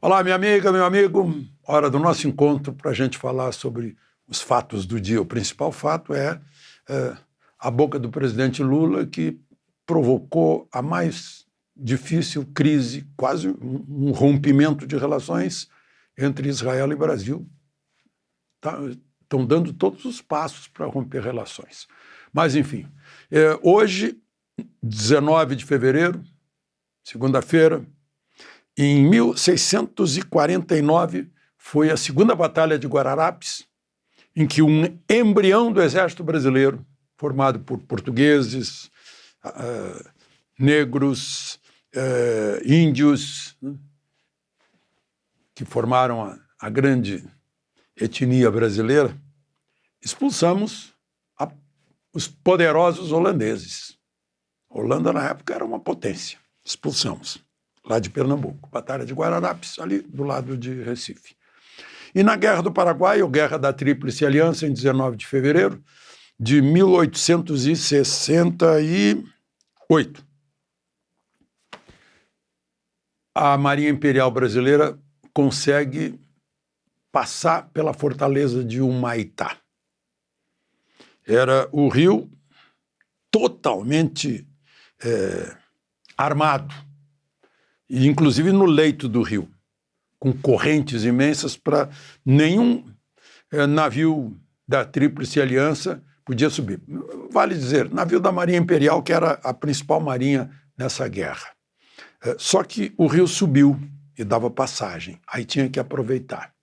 Olá, minha amiga, meu amigo. Hora do nosso encontro para a gente falar sobre os fatos do dia. O principal fato é a boca do presidente Lula, que provocou a mais difícil crise, quase um rompimento de relações entre Israel e Brasil. Estão dando todos os passos para romper relações. Mas, enfim, hoje, 19 de fevereiro, segunda-feira, em 1649, foi a Segunda Batalha de Guararapes, em que um embrião do Exército Brasileiro, formado por portugueses, negros, índios, que formaram a grande etnia brasileira, expulsamos os poderosos holandeses. A Holanda, na época, era uma potência. Expulsamos. Lá de Pernambuco, Batalha de Guararapes, ali do lado de Recife. E na Guerra do Paraguai, ou Guerra da Tríplice Aliança, em 19 de fevereiro de 1868, a Marinha Imperial Brasileira consegue passar pela fortaleza de Humaitá. Era o rio totalmente armado, e inclusive no leito do rio, com correntes imensas para nenhum navio da Tríplice Aliança podia subir. Vale dizer, navio da Marinha Imperial, que era a principal marinha nessa guerra. Só que o rio subiu e dava passagem, aí tinha que aproveitar.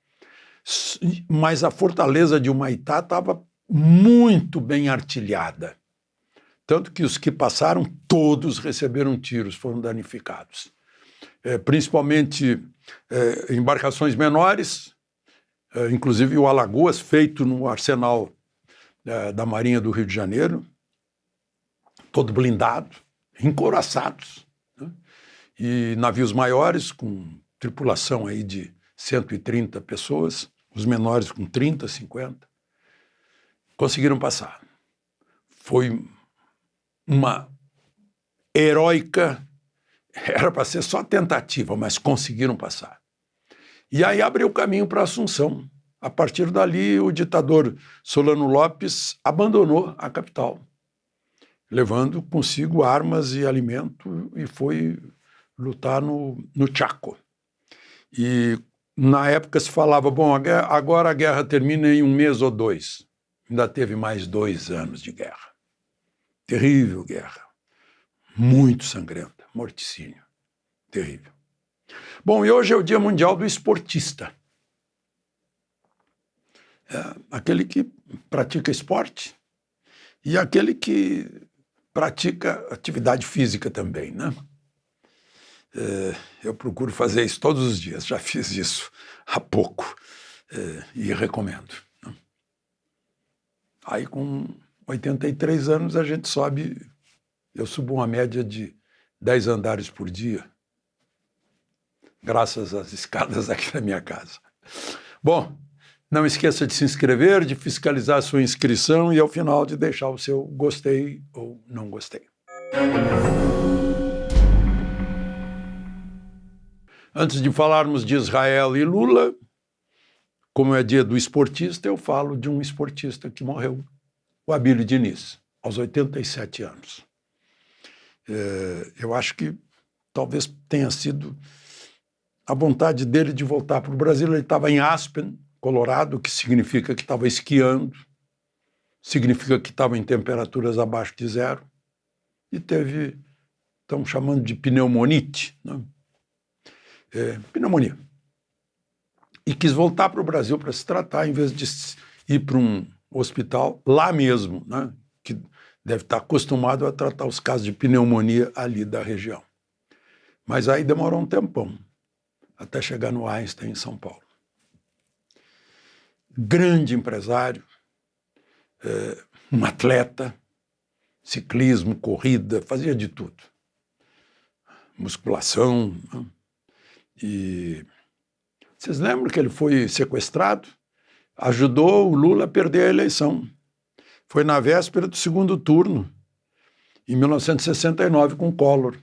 Mas a fortaleza de Humaitá estava muito bem artilhada, tanto que os que passaram, todos receberam tiros, foram danificados. Principalmente embarcações menores, inclusive o Alagoas, feito no arsenal da Marinha do Rio de Janeiro, todo blindado, encouraçados, né? E navios maiores, com tripulação aí de 130 pessoas, os menores com 30, 50, conseguiram passar. Foi uma heróica. Era para ser só tentativa, mas conseguiram passar. E aí abriu o caminho para Assunção. A partir dali, o ditador Solano Lopes abandonou a capital, levando consigo armas e alimento, e foi lutar no Chaco. E na época se falava, bom, agora a guerra termina em 1 mês ou 2. Ainda teve mais 2 anos de guerra. Terrível guerra. Muito sangrenta. Morticínio. Terrível. Bom, e hoje é o Dia Mundial do Esportista. Aquele que pratica esporte e aquele que pratica atividade física também, né? Eu procuro fazer isso todos os dias, já fiz isso há pouco e recomendo. Aí com 83 anos a gente sobe, eu subo uma média de 10 andares por dia, graças às escadas aqui da minha casa. Bom, não esqueça de se inscrever, de fiscalizar a sua inscrição e, ao final, de deixar o seu gostei ou não gostei. Antes de falarmos de Israel e Lula, como é dia do esportista, eu falo de um esportista que morreu, o Abílio Diniz, aos 87 anos. Eu acho que talvez tenha sido a vontade dele de voltar para o Brasil. Ele estava em Aspen, Colorado, que significa que estava esquiando, significa que estava em temperaturas abaixo de 0, e teve, estão chamando de pneumonite, né? Pneumonia. E quis voltar para o Brasil para se tratar, em vez de ir para um hospital lá mesmo, né? Que deve estar acostumado a tratar os casos de pneumonia ali da região. Mas aí demorou um tempão, até chegar no Einstein, em São Paulo. Grande empresário, um atleta, ciclismo, corrida, fazia de tudo. Musculação. Né? E vocês lembram que ele foi sequestrado? Ajudou o Lula a perder a eleição. Foi na véspera do segundo turno, em 1969, com Collor.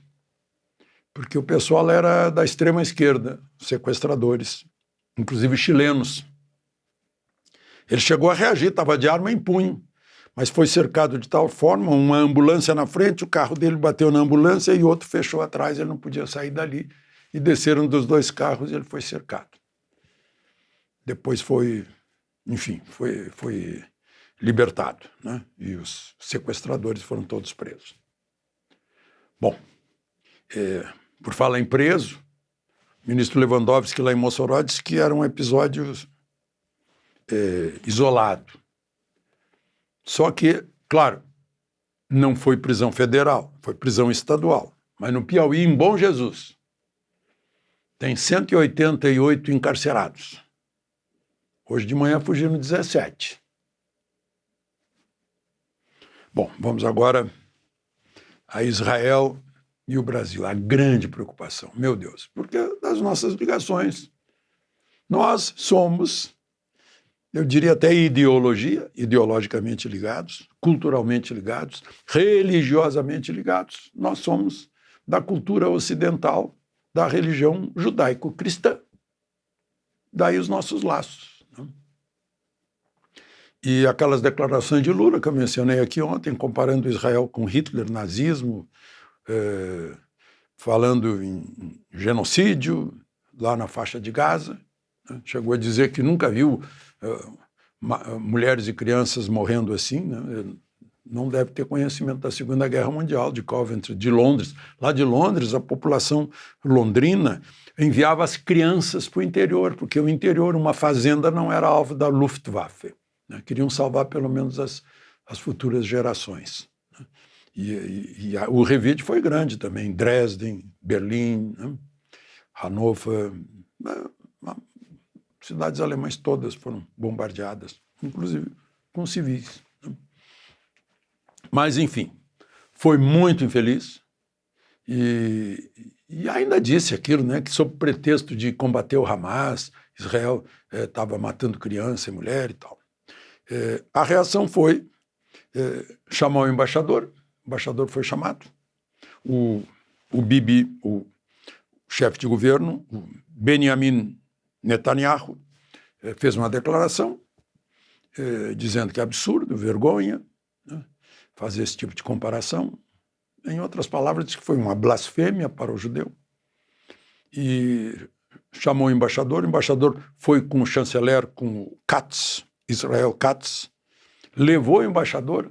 porque o pessoal era da extrema esquerda, sequestradores, inclusive chilenos. Ele chegou a reagir, estava de arma em punho, mas foi cercado de tal forma, uma ambulância na frente, o carro dele bateu na ambulância e outro fechou atrás, ele não podia sair dali, e desceram dos dois carros e ele foi cercado. Depois foi, enfim, foi libertado, né? E os sequestradores foram todos presos. Bom, por falar em preso, o ministro Lewandowski lá em Mossoró disse que era um episódio isolado. Só que, claro, não foi prisão federal, foi prisão estadual. Mas no Piauí, em Bom Jesus, tem 188 encarcerados. Hoje de manhã fugiram 17. Bom, vamos agora a Israel e o Brasil. A grande preocupação, meu Deus, porque das nossas ligações, nós somos, eu diria até ideologicamente ligados, culturalmente ligados, religiosamente ligados. Nós somos da cultura ocidental, da religião judaico-cristã. Daí os nossos laços. E aquelas declarações de Lula que eu mencionei aqui ontem, comparando Israel com Hitler, nazismo, falando em genocídio lá na faixa de Gaza, né? Chegou a dizer que nunca viu mulheres e crianças morrendo assim, né? Não deve ter conhecimento da Segunda Guerra Mundial, de Coventry, de Londres. Lá de Londres, a população londrina enviava as crianças para o interior, porque o interior, uma fazenda, não era alvo da Luftwaffe. Né? Queriam salvar pelo menos as futuras gerações. Né? O revide foi grande também, Dresden, Berlim, né? Hannover, cidades alemãs todas foram bombardeadas, inclusive com civis. Né? Mas, enfim, foi muito infeliz e ainda disse aquilo, né, que sob pretexto de combater o Hamas, Israel estava matando criança e mulher e tal. A reação foi chamar o embaixador foi chamado, o Bibi, o chefe de governo, o Benjamin Netanyahu, fez uma declaração dizendo que é absurdo, vergonha, né, fazer esse tipo de comparação. Em outras palavras, disse que foi uma blasfêmia para o judeu. E chamou o embaixador foi com o chanceler, com o Katz, Israel Katz, levou o embaixador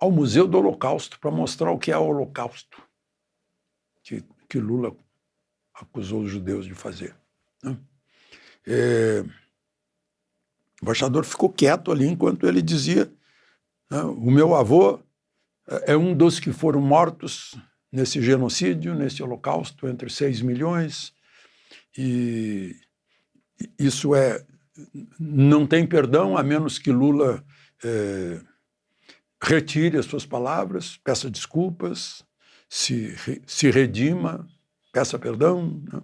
ao Museu do Holocausto para mostrar o que é o Holocausto, que Lula acusou os judeus de fazer. Né? O embaixador ficou quieto ali enquanto ele dizia, né, o meu avô é um dos que foram mortos nesse genocídio, nesse holocausto, entre 6 milhões, e isso não tem perdão, a menos que Lula retire as suas palavras, peça desculpas, se redima, peça perdão, né?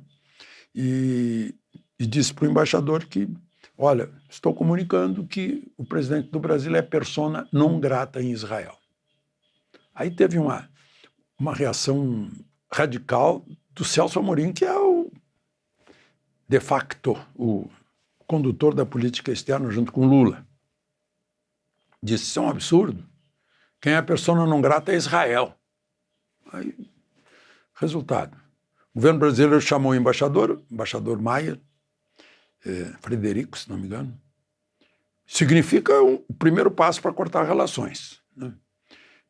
E disse para o embaixador que, olha, estou comunicando que o presidente do Brasil é persona non grata em Israel. Aí teve uma reação radical do Celso Amorim, que é de facto, o condutor da política externa junto com Lula. Disse, isso é um absurdo. Quem é persona non grata é Israel. Aí, resultado. O governo brasileiro chamou o embaixador Maia, Frederico, se não me engano. Significa o primeiro passo para cortar relações. Né?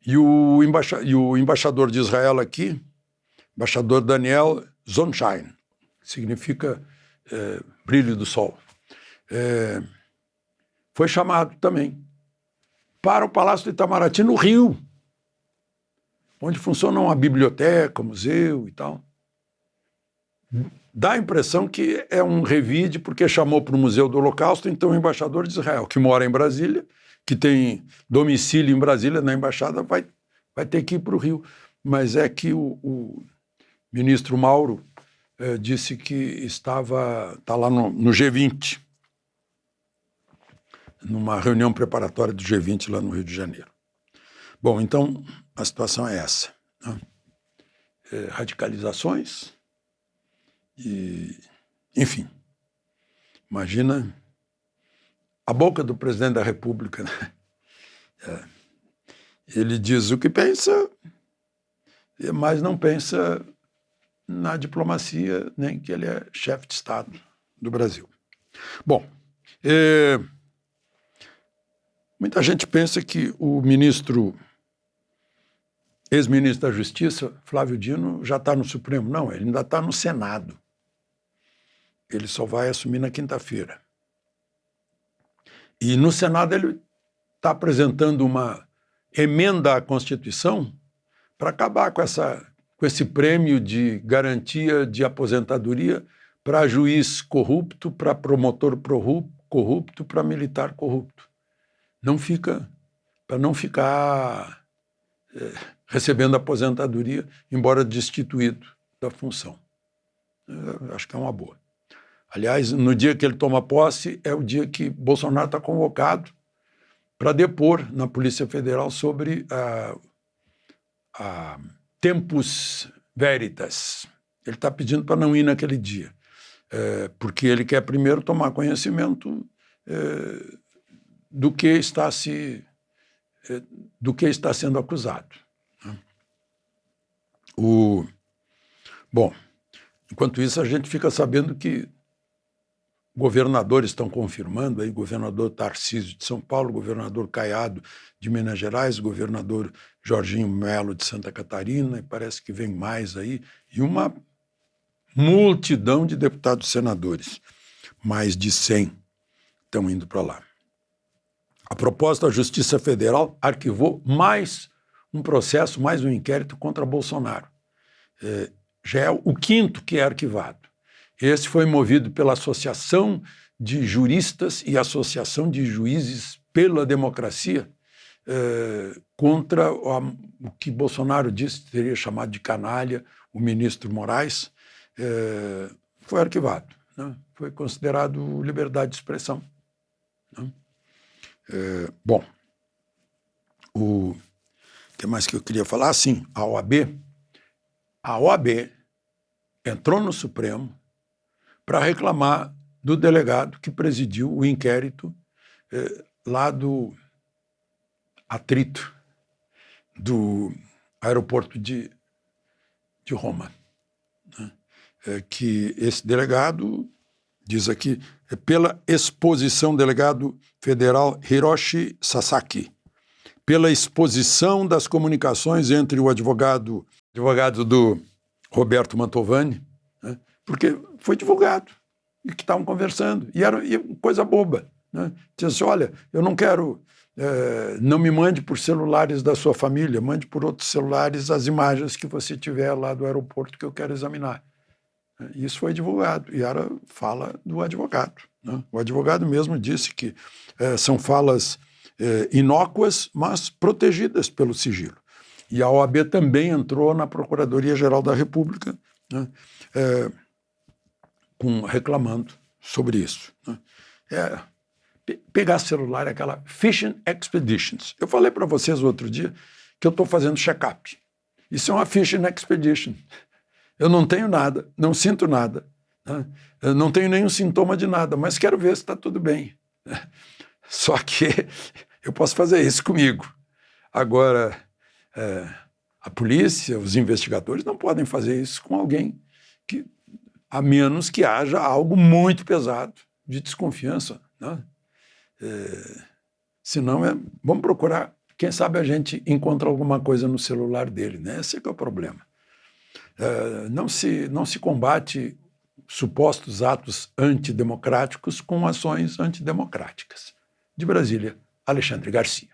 E o embaixador de Israel aqui, embaixador Daniel Zonshine, significa brilho do sol, foi chamado também para o Palácio do Itamaraty, no Rio, onde funciona uma biblioteca, museu e tal. Dá a impressão que é um revide, porque chamou para o Museu do Holocausto, então o embaixador de Israel, que mora em Brasília, que tem domicílio em Brasília, na embaixada, vai ter que ir para o Rio. Mas é que o ministro Mauro disse que está lá no G20, numa reunião preparatória do G20 lá no Rio de Janeiro. Bom, então a situação é essa. Né? radicalizações. E, enfim, imagina a boca do presidente da República, né? Ele diz o que pensa, mas não pensa na diplomacia, nem que ele é chefe de Estado do Brasil. Bom, muita gente pensa que o ex-ministro da Justiça, Flávio Dino, já está no Supremo. Não, ele ainda está no Senado. Ele só vai assumir na quinta-feira. E no Senado ele está apresentando uma emenda à Constituição para acabar com esse prêmio de garantia de aposentadoria para juiz corrupto, para promotor corrupto, para militar corrupto. Para não ficar recebendo aposentadoria, embora destituído da função. Eu acho que é uma boa. Aliás, no dia que ele toma posse, é o dia que Bolsonaro está convocado para depor na Polícia Federal sobre a tempus veritas. Ele está pedindo para não ir naquele dia, porque ele quer primeiro tomar conhecimento do que está sendo acusado. Bom, enquanto isso a gente fica sabendo que governadores estão confirmando, aí, governador Tarcísio de São Paulo, governador Caiado de Minas Gerais, governador Jorginho Melo de Santa Catarina, e parece que vem mais aí, e uma multidão de deputados e senadores, mais de 100 estão indo para lá. A propósito, a Justiça Federal arquivou mais um processo, mais um inquérito contra Bolsonaro. Já é o quinto que é arquivado. Esse foi movido pela Associação de Juristas e Associação de Juízes pela Democracia contra o que Bolsonaro disse teria chamado de canalha o ministro Moraes. Foi arquivado, né? Foi considerado liberdade de expressão, né? Bom, o que mais que eu queria falar? Sim, a OAB entrou no Supremo para reclamar do delegado que presidiu o inquérito lá do atrito do aeroporto de Roma, né? Que esse delegado, diz aqui, pela exposição, delegado federal Hiroshi Sasaki, pela exposição das comunicações entre o advogado do Roberto Mantovani, né? Porque foi divulgado, e que estavam conversando, e era coisa boba, né? Diz assim, olha, eu não quero, não me mande por celulares da sua família, mande por outros celulares as imagens que você tiver lá do aeroporto que eu quero examinar. Isso foi divulgado, e era fala do advogado, né? O advogado mesmo disse que são falas inócuas, mas protegidas pelo sigilo. E a OAB também entrou na Procuradoria-Geral da República, né? Reclamando sobre isso, né? Pegar celular é aquela Fishing Expeditions. Eu falei para vocês outro dia que eu estou fazendo check-up. Isso é uma Fishing Expedition. Eu não tenho nada, não sinto nada, né? Eu não tenho nenhum sintoma de nada, mas quero ver se está tudo bem. Só que eu posso fazer isso comigo. Agora, a polícia, os investigadores não podem fazer isso com alguém que, a menos que haja algo muito pesado de desconfiança, né? Senão, vamos procurar, quem sabe a gente encontra alguma coisa no celular dele, né? Esse é que é o problema. Não se combate supostos atos antidemocráticos com ações antidemocráticas. De Brasília, Alexandre Garcia.